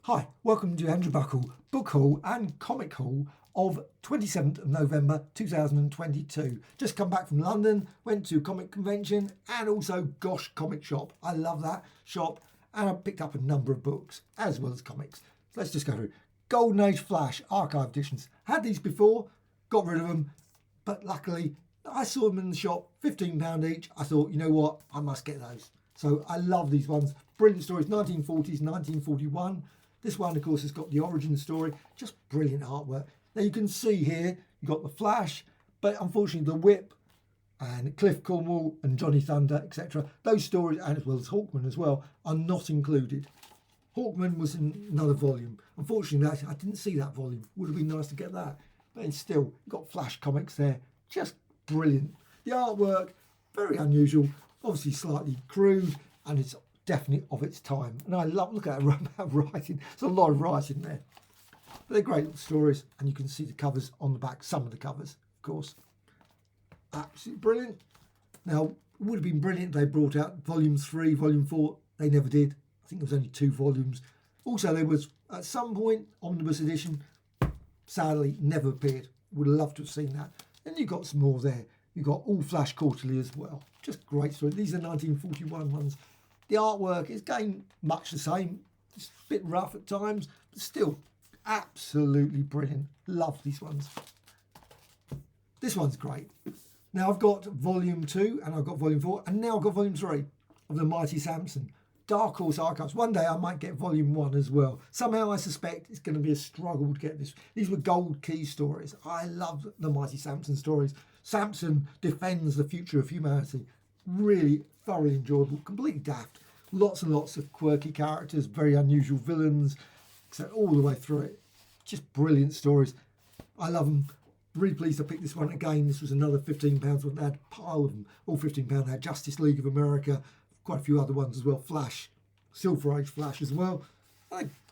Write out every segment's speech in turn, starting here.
Hi, welcome to Andrew Buckle Book Haul and Comic Haul of 27th of November 2022. Just come back from London, went to a comic convention and also Gosh Comic Shop. I love that shop and I picked up a number of books as well as comics. So let's just go through. Golden Age Flash archive editions. Had these before, got rid of them, but luckily I saw them in the shop, £15 each. I thought, you know what, I must get those. So I love these ones. Brilliant stories, 1940s, 1941. This one, of course, has got the origin story. Just brilliant artwork. Now you can see here, you've got the Flash, but unfortunately the Whip and Cliff Cornwall and Johnny Thunder, etc. Those stories, and as well as Hawkman as well, are not included. Hawkman was in another volume. Unfortunately, I didn't see that volume. Would have been nice to get that. But it's still, you've got Flash comics there. Just brilliant. The artwork, very unusual, obviously slightly crude, and it's definitely of its time. And I love, look at that writing. There's a lot of writing there. But they're great little stories, and you can see the covers on the back, some of the covers, of course. Absolutely brilliant. Now, it would have been brilliant if they brought out volume 3, volume 4. They never did. I think there was only 2 volumes. Also, there was, at some point, Omnibus Edition. Sadly, never appeared. Would have loved to have seen that. Then you've got some more there. You've got All Flash Quarterly as well. Just great story. These are 1941 ones. The artwork is again much the same. It's a bit rough at times, but still absolutely brilliant. Love these ones. This one's great. Now I've got volume 2 and I've got volume 4 and now I've got volume 3 of the Mighty Samson. Dark Horse Archives. One day I might get volume 1 as well. Somehow I suspect it's going to be a struggle to get this. These were gold key stories. I love the Mighty Samson stories. Samson defends the future of humanity. Really thoroughly enjoyable, completely daft. Lots and lots of quirky characters, very unusual villains, so all the way through it. Just brilliant stories. I love them. Really pleased I picked this one again. This was another £15. They had a pile of them. All £15. They had Justice League of America, quite a few other ones as well. Flash, Silver Age Flash as well.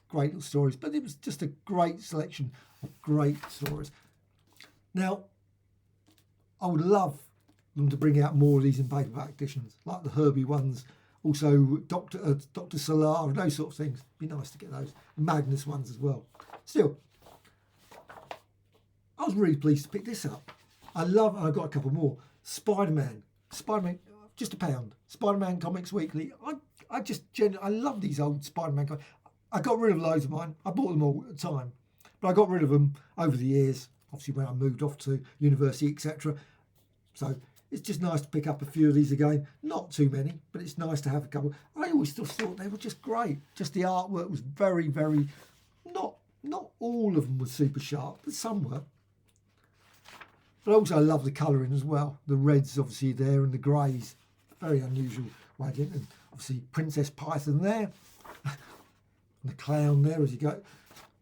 Great little stories, but it was just a great selection of great stories. Now, I would love them to bring out more of these in paperback editions, like the Herbie ones, also Dr. Solar, those sort of things. Be nice to get those. Magnus ones as well. Still, I was really pleased to pick this up. I've got a couple more. Spider-Man, just £1. Spider-Man Comics Weekly. I love these old Spider-Man comics. I got rid of loads of mine. I bought them all at the time, but I got rid of them over the years, obviously when I moved off to university, etc. So it's just nice to pick up a few of these again. Not too many, but it's nice to have a couple. I always still thought they were just great. Just the artwork was very, very, not all of them were super sharp, but some were. But also I love the colouring as well. The reds obviously there and the greys. Very unusual wagon. And obviously Princess Python there. And the clown there as you go.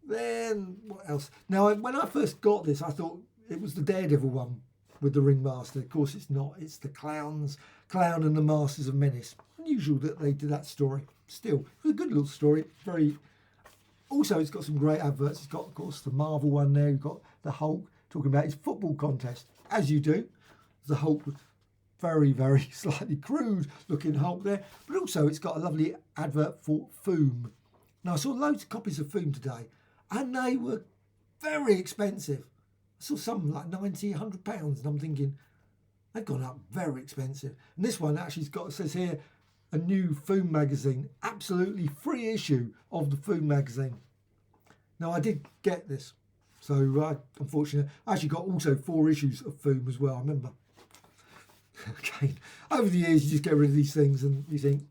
Then what else? Now when I first got this I thought it was the Daredevil one with the Ringmaster. Of course it's not. It's the Clown and the Masters of Menace. Unusual that they did that story. Still, it was a good little story. Very. Also, it's got some great adverts. It's got, of course, the Marvel one there. You've got the Hulk talking about his football contest, as you do. The Hulk, very, very slightly crude looking Hulk there. But also, it's got a lovely advert for Foom. Now, I saw loads of copies of Foom today, and they were very expensive. I saw some like £90, £100, and I'm thinking, they've gone up very expensive. And this one actually says here, a new Foom magazine, absolutely free issue of the Foom magazine. Now, I did get this, so unfortunately, I actually got also 4 issues of Foom as well, I remember. Okay, over the years, you just get rid of these things and you think,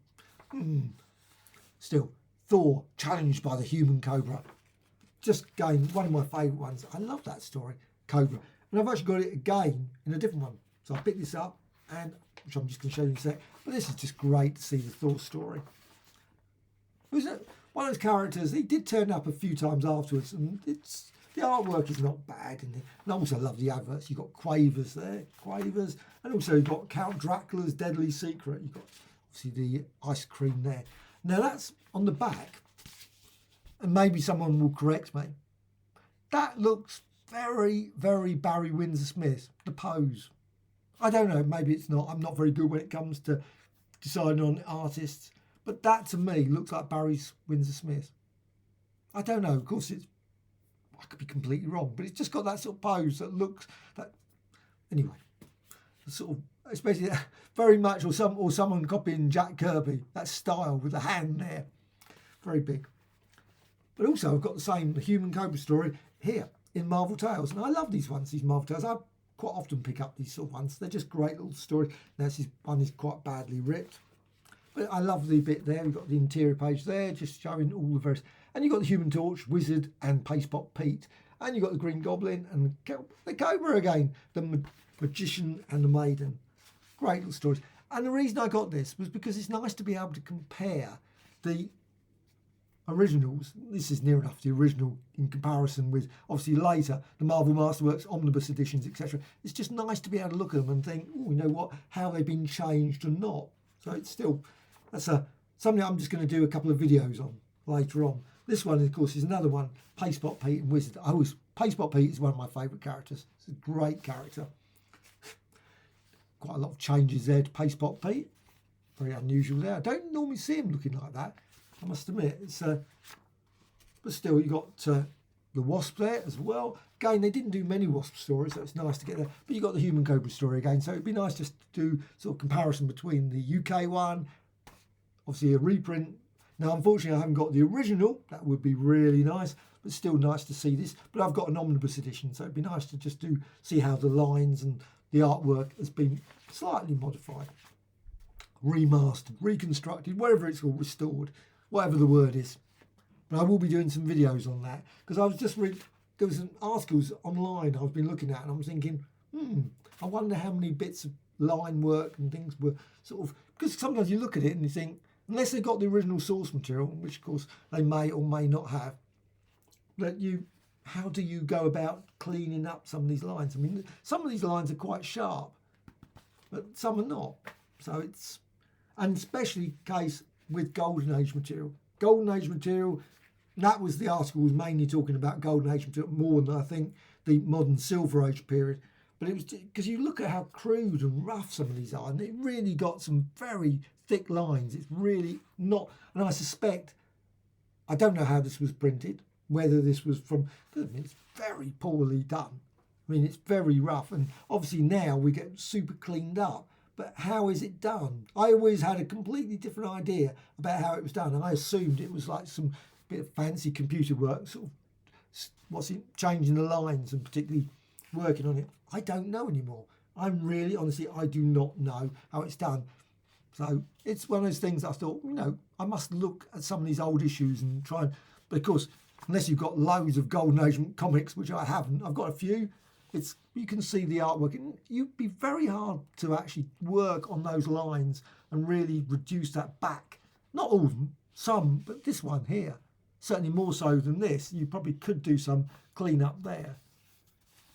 Still, Thor, challenged by the human cobra. Just again, one of my favourite ones. I love that story. Cobra, and I've actually got it again in a different one. So I picked this up, and which I'm just going to show you in a sec. But this is just great to see the Thor story. It was one of those characters. He did turn up a few times afterwards, and the artwork is not bad. And I also love the adverts. You've got Quavers there, and also you've got Count Dracula's Deadly Secret. You've got obviously the ice cream there. Now that's on the back, and maybe someone will correct me. That looks very, very Barry Windsor Smith, the pose. I don't know, maybe it's not. I'm not very good when it comes to deciding on artists, but that to me looks like Barry Windsor Smith. I don't know, of course I could be completely wrong, but it's just got that sort of pose that looks, that, anyway, sort of, especially very much, or someone copying Jack Kirby, that style with the hand there, very big. But also I've got the Human Cobra story here in Marvel Tales, and I love these ones, these Marvel Tales. I quite often pick up these sort of ones. They're just great little stories. Now this one is quite badly ripped, but I love the bit there. We've got the interior page there, just showing all the various, and you've got the Human Torch, Wizard, and Pastebot Pete, and you've got the Green Goblin and the Cobra again, the Magician and the Maiden. Great little stories. And the reason I got this was because it's nice to be able to compare the originals. This is near enough the original in comparison with obviously later the Marvel Masterworks omnibus editions, etc. It's just nice to be able to look at them and think, oh, you know what, how they've been changed or not. So it's still, that's something I'm just going to do a couple of videos on later on. This one, of course, is another one, Pastebot Pete and Wizard. Pastebot Pete is one of my favourite characters. It's a great character. Quite a lot of changes there to Pastebot Pete. Very unusual there. I don't normally see him looking like that, I must admit. It's but still, you got the Wasp there as well. Again, they didn't do many Wasp stories, so it's nice to get there. But you got the Human Cobra story again, so it'd be nice just to do sort of comparison between the UK one, obviously a reprint. Now, unfortunately, I haven't got the original. That would be really nice, but still nice to see this. But I've got an omnibus edition, so it'd be nice to just see how the lines and the artwork has been slightly modified, remastered, reconstructed, wherever it's all restored, whatever the word is. But I will be doing some videos on that, because I was just there was some articles online I've been looking at, and I'm thinking, I wonder how many bits of line work and things were sort of, because sometimes you look at it and you think, unless they got the original source material, which of course they may or may not have, that how do you go about cleaning up some of these lines? I mean, some of these lines are quite sharp, but some are not. So it's, and especially case with Golden Age material. Golden Age material, that was the article was mainly talking about Golden Age material more than I think the modern Silver Age period. But it was because you look at how crude and rough some of these are, and it really got some very thick lines. It's really not, and I suspect, I don't know how this was printed, whether this was from, I mean, it's very poorly done. I mean, it's very rough, and obviously now we get super cleaned up. But how is it done? I always had a completely different idea about how it was done, and I assumed it was like some bit of fancy computer work, sort of, changing the lines and particularly working on it. I don't know anymore. I'm really, honestly, I do not know how it's done. So it's one of those things I thought, I must look at some of these old issues and try and, because unless you've got loads of Golden Age comics, which I haven't, I've got a few, you can see the artwork, and you'd be very hard to actually work on those lines and really reduce that back. Not all of them, some, but this one here, certainly more so than this. You probably could do some clean up there.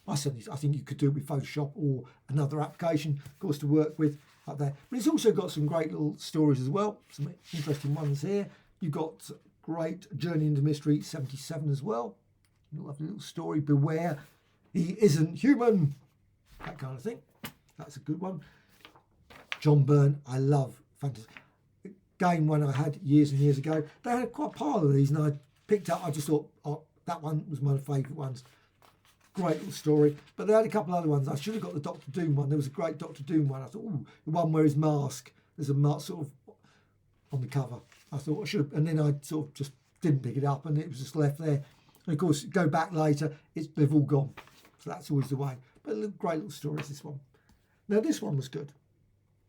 I think you could do it with Photoshop or another application, of course, to work with up there. But it's also got some great little stories as well, some interesting ones here. You've got great Journey into Mystery 77 as well. Lovely little story, Beware, He Isn't Human, that kind of thing. That's a good one. John Byrne, I love fantasy. Game one I had years and years ago. They had quite a pile of these, and I picked up, I just thought, that one was my favourite ones. Great little story. But they had a couple of other ones. I should have got the Doctor Doom one. There was a great Doctor Doom one. I thought, the one where his mask, there's a mask sort of on the cover. I thought I should have, and then I sort of just didn't pick it up, and it was just left there. And of course, go back later, they've all gone. So that's always the way. But great little stories, this one. Now, this one was good.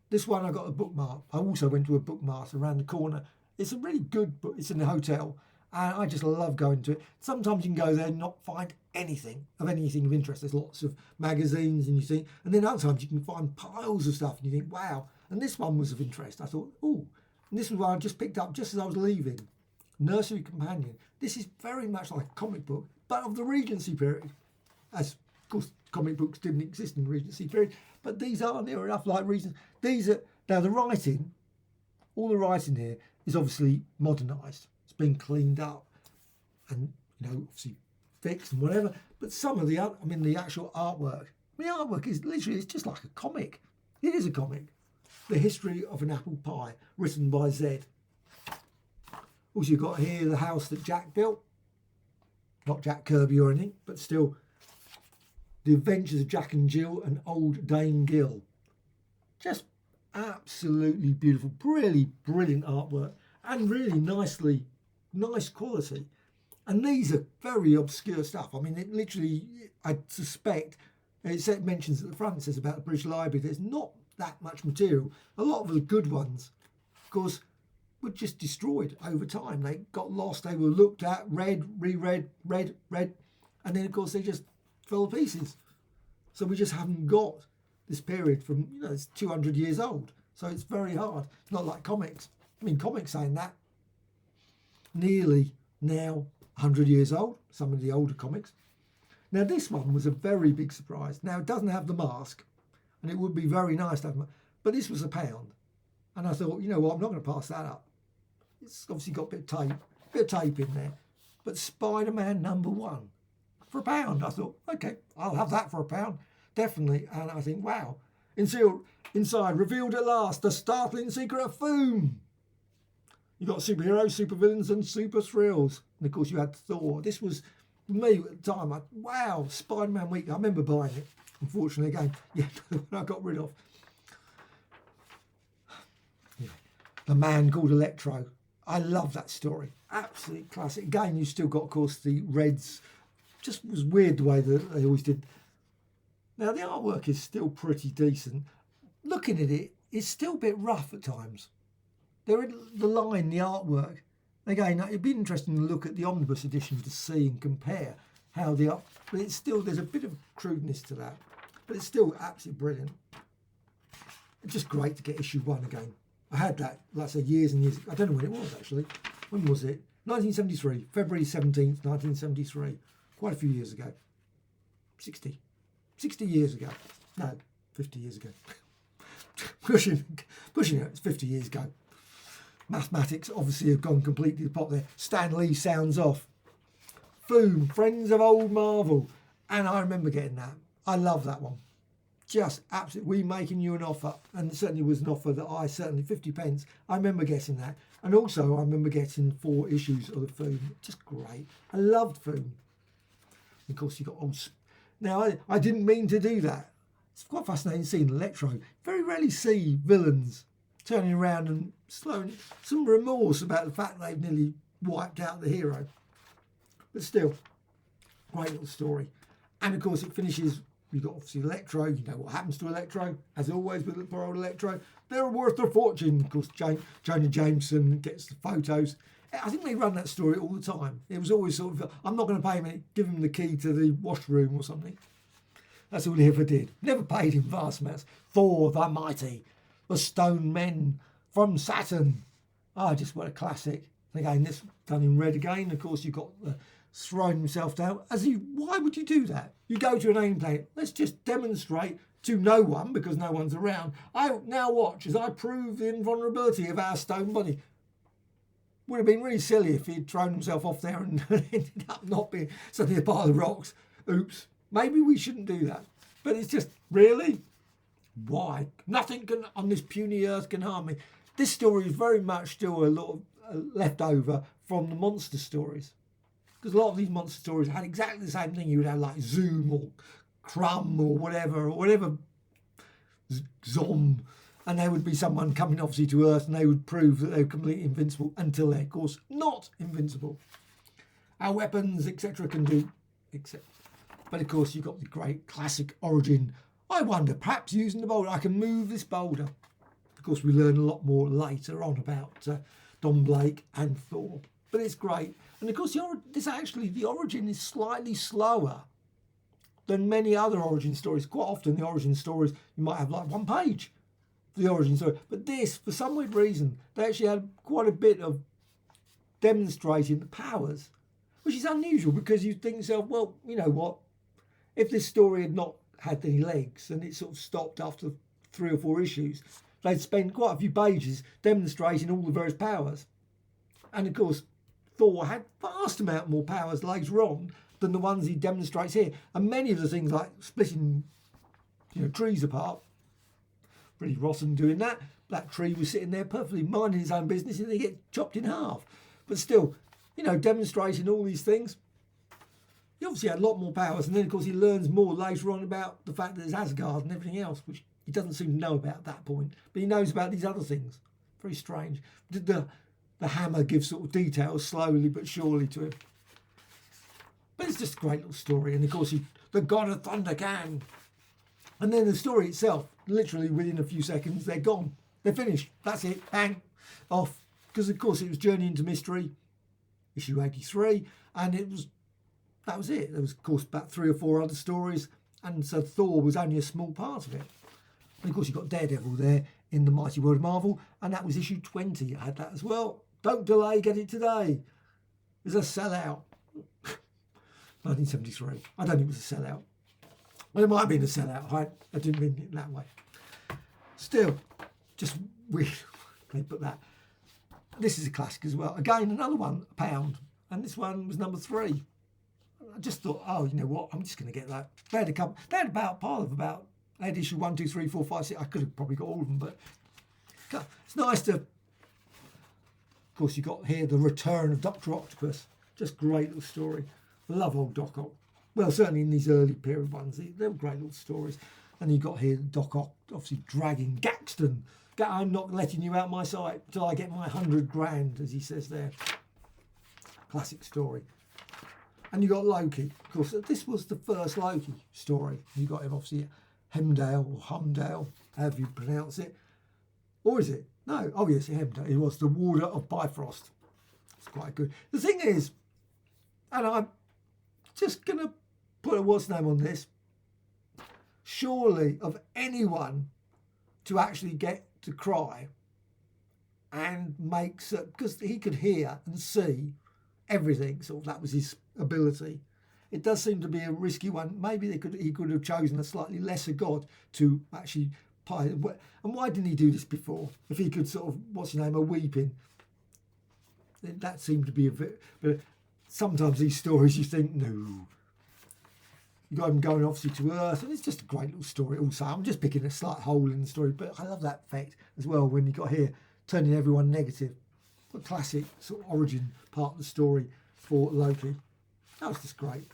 This one I got a bookmark. I also went to a bookmark around the corner. It's a really good book. It's in a hotel. And I just love going to it. Sometimes you can go there and not find anything of interest. There's lots of magazines and you think, and then other times you can find piles of stuff and you think, wow. And this one was of interest. I thought, and this was one I just picked up just as I was leaving. Nursery Companion. This is very much like a comic book, but of the Regency period. As, of course, comic books didn't exist in the Regency period, but these are near enough like Regency. These are, now the writing, all the writing here is obviously modernised. It's been cleaned up and, obviously fixed and whatever. But some of the actual artwork, the artwork is literally, it's just like a comic. It is a comic. The History of an Apple Pie, written by Zed. Also, you've got here the house that Jack built. not Jack Kirby or anything, but still, The Adventures of Jack and Jill and Old Dame Gill. Just absolutely beautiful, really brilliant artwork, and really nice quality. And these are very obscure stuff. I mean, it literally, I suspect, it mentions at the front, it says about the British Library, there's not that much material. A lot of the good ones, of course, were just destroyed over time. They got lost, they were looked at, read, reread, read, and then of course they just fell to pieces. So we just haven't got this period from, it's 200 years old. So it's very hard. It's not like comics. I mean, comics saying that, nearly now 100 years old, some of the older comics. Now this one was a very big surprise. Now it doesn't have the mask, and it would be very nice to have, but this was £1. And I thought, you know what, I'm not going to pass that up. It's obviously got a bit of tape in there. But Spider-Man #1 for £1. I thought, okay, I'll have that for £1, definitely. And I think, wow. Inside, revealed at last, the startling secret of Foom. You got superheroes, supervillains, and super thrills. And of course, you had Thor. This was, for me at the time, wow, Spider-Man Week. I remember buying it. Unfortunately, again, when I got rid of. Yeah. The Man Called Electro. I love that story. Absolute classic. Again, you still got, of course, the Reds. Just was weird the way that they always did. Now, the artwork is still pretty decent. Looking at it, it's still a bit rough at times. The line, the artwork. Again, it'd be interesting to look at the omnibus edition to see and compare how but it's still, there's a bit of crudeness to that, but it's still absolutely brilliant. It's just great to get issue 1 again. I had that, like I say, years and years. I don't know when it was actually. When was it? 1973, February 17th, 1973. Quite a few years ago. 60 years ago. No, 50 years ago. pushing it, it's 50 years ago. Mathematics obviously have gone completely to pot there. Stan Lee sounds off. Foom, Friends of Old Marvel. And I remember getting that. I love that one. Just absolutely, we making you an offer. And it certainly was an offer that 50 pence. I remember getting that. And also I remember getting 4 issues of the Foom. Just great. I loved Foom. Of course you got old. Now I didn't mean to do that. It's quite fascinating seeing Electro. Very rarely see villains turning around and slowing, some remorse about the fact they've nearly wiped out the hero. But still, great little story. And of course it finishes, you've got obviously Electro, you know what happens to Electro, as always with the poor old Electro. They're worth a fortune. Of course, Jonah Jameson gets the photos. I think they run that story all the time. It was always sort of, I'm not going to pay him, give him the key to the washroom or something. That's all he ever did. Never paid him vast amounts. Thor the Mighty, the Stone Men from Saturn. Just what a classic. And again, this done in red again. Of course, you've got throwing himself down. Why would you do that? You go to an alien planet. Let's just demonstrate to no one, because no one's around. I now watch as I prove the invulnerability of our stone body. Would have been really silly if he'd thrown himself off there and ended up not being suddenly a part of the rocks. Oops. Maybe we shouldn't do that. But it's just, really? Why? Nothing on this puny earth can harm me. This story is very much still a lot of left over from the monster stories. Because a lot of these monster stories had exactly the same thing. You would have like Zoom or Crumb or whatever Zom. And there would be someone coming obviously to Earth and they would prove that they were completely invincible until they're, of course, not invincible. Our weapons, etc. can do, etc. But of course, you've got the great classic origin. I wonder, perhaps using the boulder, I can move this boulder. Of course, we learn a lot more later on about Don Blake and Thor. But it's great. And of course, the origin is slightly slower than many other origin stories. Quite often, the origin stories, you might have like 1 page for the origin story. But this, for some weird reason, they actually had quite a bit of demonstrating the powers, which is unusual because you think to yourself, well, you know what? If this story had not had any legs and it sort of stopped after 3 or 4 issues, they'd spend quite a few pages demonstrating all the various powers. And of course, Thor had vast amount more powers later on than the ones he demonstrates here. And many of the things like splitting, trees apart, pretty rotten doing that. That tree was sitting there perfectly minding his own business and they get chopped in half. But still, demonstrating all these things. he obviously had a lot more powers, and then of course he learns more later on about the fact that there's Asgard and everything else, which he doesn't seem to know about at that point, but he knows about these other things. Very strange. The hammer gives sort of details slowly but surely to him. But it's just a great little story, and of course the god of thunder can. And then the story itself, literally within a few seconds, they're gone. They're finished. That's it. Bang. Off. Because of course it was Journey into Mystery, issue 83, and that was it. There was of course about 3 or 4 other stories, and so Thor was only a small part of it. And of course you got Daredevil there in the Mighty World of Marvel, and that was issue 20. I had that as well. Don't delay, get it today. It was a sellout. 1973. I don't think it was a sellout. Well, it might have been a sellout. I didn't mean it that way. Still, just weird. They put that. This is a classic as well. Again, another one, £1. And this one was number 3. I just thought, oh, you know what? I'm just going to get that. They had a couple. They had about part of about. They had issue 1, 2, 3, 4, 5, 6. I could have probably got all of them, but it's nice to. Of course, you got here the return of Dr. Octopus. Just great little story. I love old Doc Ock. Well, certainly in these early period ones, they were great little stories. And you got here Doc Ock obviously dragging Gaxton. I'm not letting you out my sight till I get my 100 grand, as he says there. Classic story. And you got Loki. Of course, this was the first Loki story. You got him obviously Hemdale or Humdale, however you pronounce it. Or is it? No. Oh yes, Hemdale. He was the warder of Bifrost. It's quite good. The thing is, and I'm just going to put a what's name on this. Surely of anyone to actually get to cry and make, because he could hear and see everything, sort of that was his ability. It does seem to be a risky one. Maybe he could have chosen a slightly lesser god to actually pie. And why didn't he do this before? If he could sort of, a weeping. That seemed to be a bit, but sometimes these stories you think, no. You got him going obviously to Earth, and it's just a great little story also. I'm just picking a slight hole in the story, but I love that effect as well when you got here turning everyone negative. A classic sort of origin part of the story for Loki. That was just great.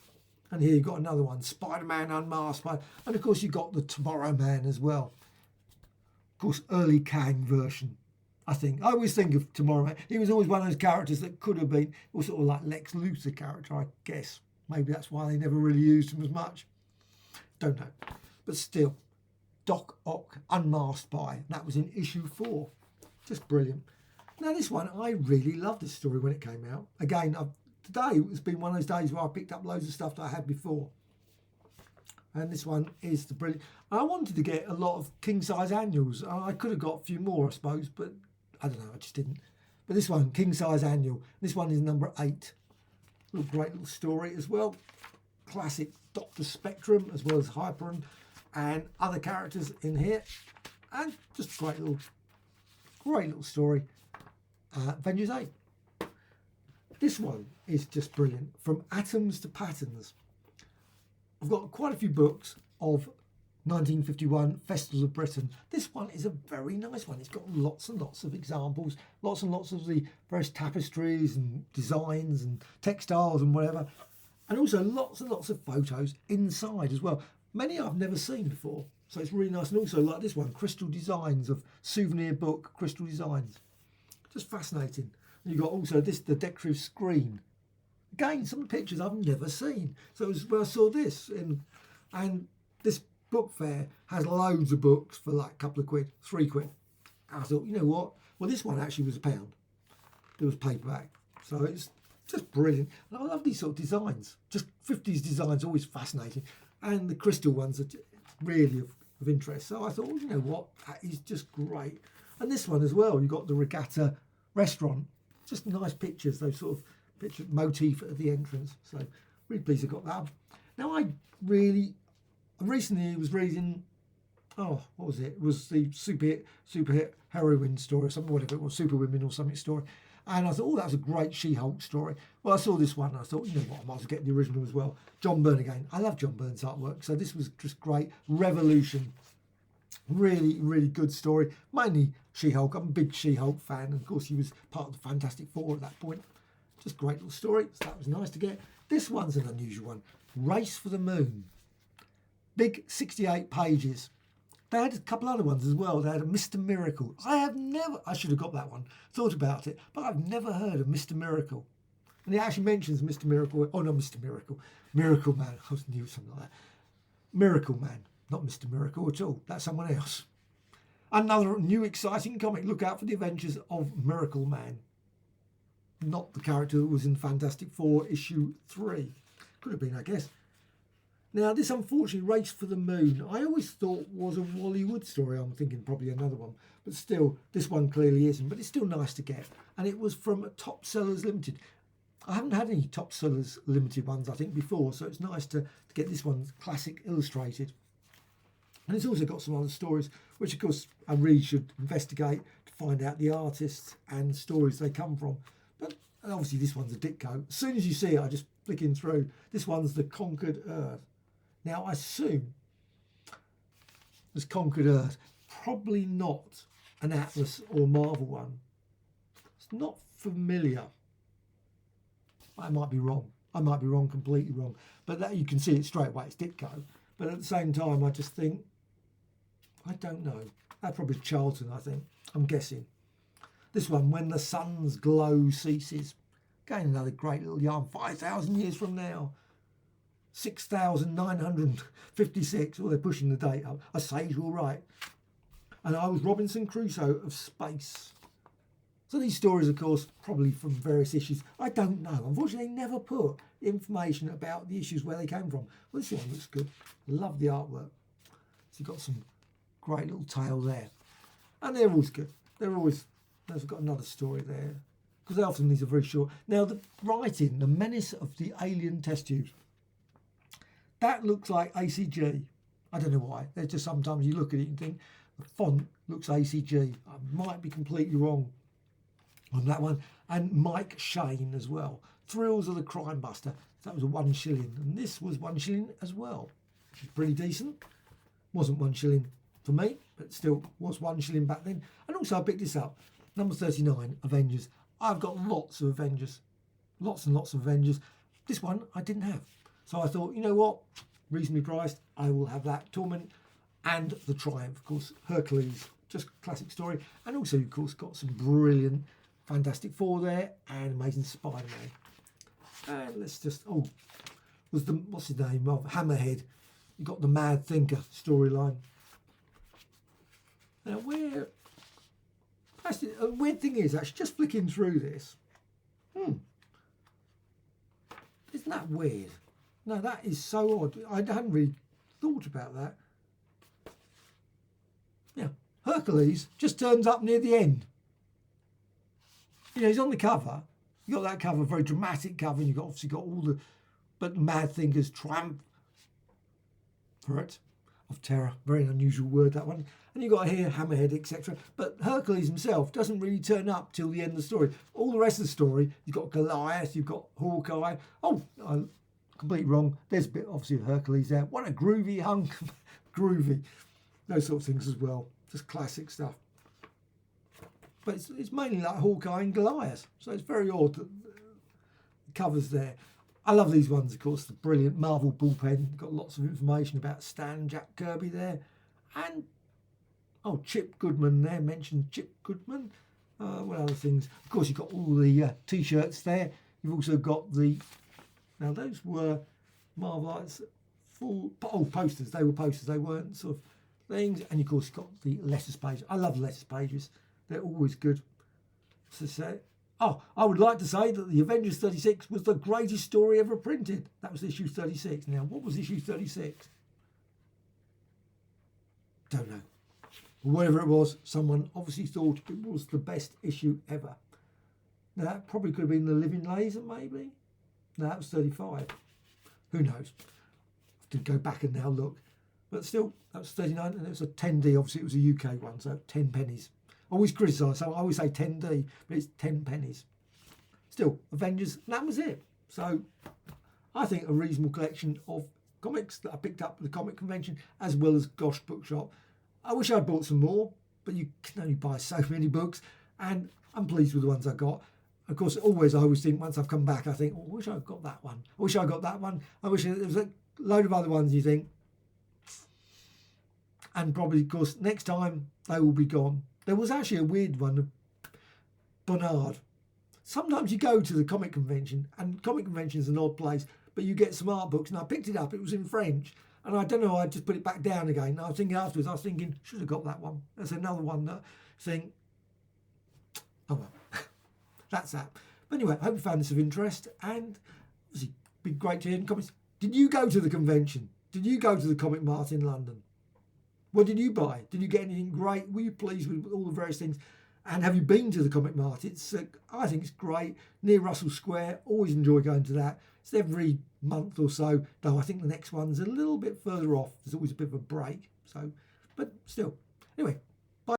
And here you got another one, Spider-Man Unmasked. And of course you got the Tomorrow Man as well. Of course, early Kang version. I always think of Tomorrow Man. He was always one of those characters that could have been, or sort of like Lex Luthor character, I guess. Maybe that's why they never really used him as much. Don't know. But still, Doc Ock Unmasked by. That was in issue 4. Just brilliant. Now this one, I really loved this story when it came out. Again, today it's been one of those days where I picked up loads of stuff that I had before. And this one is the brilliant. I wanted to get a lot of king-size annuals. I could have got a few more, I suppose, but I don't know, I just didn't. But this one, king-size annual. This one is number 8. Great little story as well. Classic Dr. Spectrum as well as Hyperion and other characters in here. And just great little story. Avengers 8. This one is just brilliant. From Atoms to Patterns. I've got quite a few books of 1951 Festivals of Britain. This one is a very nice one. It's got lots and lots of examples, lots and lots of the various tapestries and designs and textiles and whatever, and also lots and lots of photos inside as well. Many I've never seen before, so it's really nice. And also like this one, Crystal Designs of souvenir book, Crystal Designs. Just fascinating. And you've got also the decorative screen. Again, some pictures I've never seen. So it was where I saw this, and this book fair has loads of books for like a couple of quid, 3 quid. I thought, you know what? Well, this one actually was £1. It was paperback. So it's just brilliant. And I love these sort of designs. Just 50s designs, always fascinating. And the crystal ones are really of interest. So I thought, well, you know what? That is just great. And this one as well, you've got the Regatta restaurant. Just nice pictures, those sort of picture motif at the entrance. So really pleased I got that. Now I recently was reading, what was it? It was the super heroine story or something, whatever it was, Superwomen or something story. And I thought, that was a great She-Hulk story. Well, I saw this one and I thought, you know what, I might as well get the original as well. John Byrne again. I love John Byrne's artwork. So this was just great. Revolution. Really, really good story. Mainly She-Hulk. I'm a big She-Hulk fan. And of course, he was part of the Fantastic Four at that point. Just great little story. So that was nice to get. This one's an unusual one. Race for the Moon. Big 68 pages. They had a couple other ones as well. They had a Mr. Miracle. I should have got that one, thought about it, but I've never heard of Mr. Miracle. And it actually mentions Mr. Miracle. Oh, no, Mr. Miracle. Miracle Man. I knew something like that. Miracle Man. Not Mr. Miracle at all. That's someone else. Another new exciting comic. Look out for the adventures of Miracle Man. Not the character that was in Fantastic Four issue 3. Could have been, I guess. Now, this unfortunately Race for the Moon, I always thought was a Wally Wood story. I'm thinking probably another one. But still, this one clearly isn't. But it's still nice to get. And it was from Top Sellers Limited. I haven't had any Top Sellers Limited ones, I think, before. So it's nice to get this one classic illustrated. And it's also got some other stories, which, of course, I really should investigate to find out the artists and stories they come from. But obviously, this one's a Ditko. As soon as you see it, I just flicking through. This one's The Conquered Earth. Now, I assume this Conquered Earth, probably not an Atlas or Marvel one. It's not familiar. I might be wrong. I might be wrong, completely wrong. But that you can see it straight away. It's Ditko. But at the same time, I just think, I don't know. That's probably Charlton, I think. I'm guessing. This one, When the Sun's Glow Ceases. Again, another great little yarn. 5,000 years from now. 6,956. Oh, they're pushing the date up. A sage will write. And I was Robinson Crusoe of space. So these stories, of course, probably from various issues. I don't know. Unfortunately, they never put information about the issues where they came from. Well, this one looks good. Love the artwork. So you've got some great little tale there. And they're always good. They've got another story there. Because often these are very short. Now, the writing, The Menace of the Alien Test Tubes. That looks like ACG. I don't know why. There's just sometimes you look at it and think, the font looks ACG. I might be completely wrong on that one. And Mike Shane as well. Thrills of the Crime Buster. That was a 1 shilling. And this was 1 shilling as well. Which is pretty decent. Wasn't 1 shilling for me, but still was 1 shilling back then. And also I picked this up. Number 39, Avengers. I've got lots of Avengers. Lots and lots of Avengers. This one I didn't have. So I thought, you know what? Reasonably priced. I will have that. Torment and the Triumph. Of course, Hercules. Just classic story. And also, of course, got some brilliant Fantastic Four there and Amazing Spider-Man. And let's just, what's his name? Of Hammerhead. You got the Mad Thinker storyline. Now, a weird thing is, actually, just flicking through this. Isn't that weird? No, that is so odd. I hadn't really thought about that. Yeah, Hercules just turns up near the end. You know, he's on the cover. You got that cover, very dramatic cover, and you've obviously got all the, but Mad Thinker's triumph for it, of terror. Very unusual word, that one. And you've got here Hammerhead, etc. But Hercules himself doesn't really turn up till the end of the story. All the rest of the story, you've got Goliath, you've got Hawkeye. Oh, I'm completely wrong. There's a bit, obviously, of Hercules there. What a groovy hunk. Groovy. Those sort of things as well. Just classic stuff. But it's mainly like Hawkeye and Goliath. So it's very odd that the covers there. I love these ones, of course. The brilliant Marvel bullpen. Got lots of information about Stan, Jack Kirby there. And, Chip Goodman there. Mentioned Chip Goodman. What other things? Of course, you've got all the T-shirts there. You've also got the... Now, those were Marvelites full... posters. They were posters. They weren't sort of things. And, of course, you've got the letters page. I love letters pages. They're always good. To say. I would like to say that the Avengers 36 was the greatest story ever printed. That was issue 36. Now, what was issue 36? Don't know. But whatever it was, someone obviously thought it was the best issue ever. Now, that probably could have been The Living Laser, maybe? No, that was 35. Who knows? I have to go back and now look. But still, that was 39, and it was a 10D. Obviously, it was a UK one, so 10 pennies. I always criticise, so I always say 10D, but it's 10 pennies. Still, Avengers, and that was it. So, I think a reasonable collection of comics that I picked up at the comic convention, as well as Gosh Bookshop. I wish I'd bought some more, but you can only buy so many books, and I'm pleased with the ones I got. Of course, I always think, once I've come back, I think, oh, I wish I'd got that one. I wish I got that one. I wish there was a load of other ones, you think. And probably, of course, next time they will be gone. There was actually a weird one, Bernard. Sometimes you go to the comic convention, and comic convention is an odd place, but you get some art books, and I picked it up. It was in French, and I don't know, I just put it back down again. And I was thinking afterwards, should have got that one. There's another one that I think, oh well. That's that. But anyway, I hope you found this of interest, and obviously it'd be great to hear in comments. Did you go to the convention? Did you go to the Comic Mart in London? What did you buy? Did you get anything great? Were you pleased with all the various things? And have you been to the Comic Mart? It's I think it's great, near Russell Square. Always enjoy going to that. It's every month or so, though I think the next one's a little bit further off. There's always a bit of a break. So, but still. Anyway,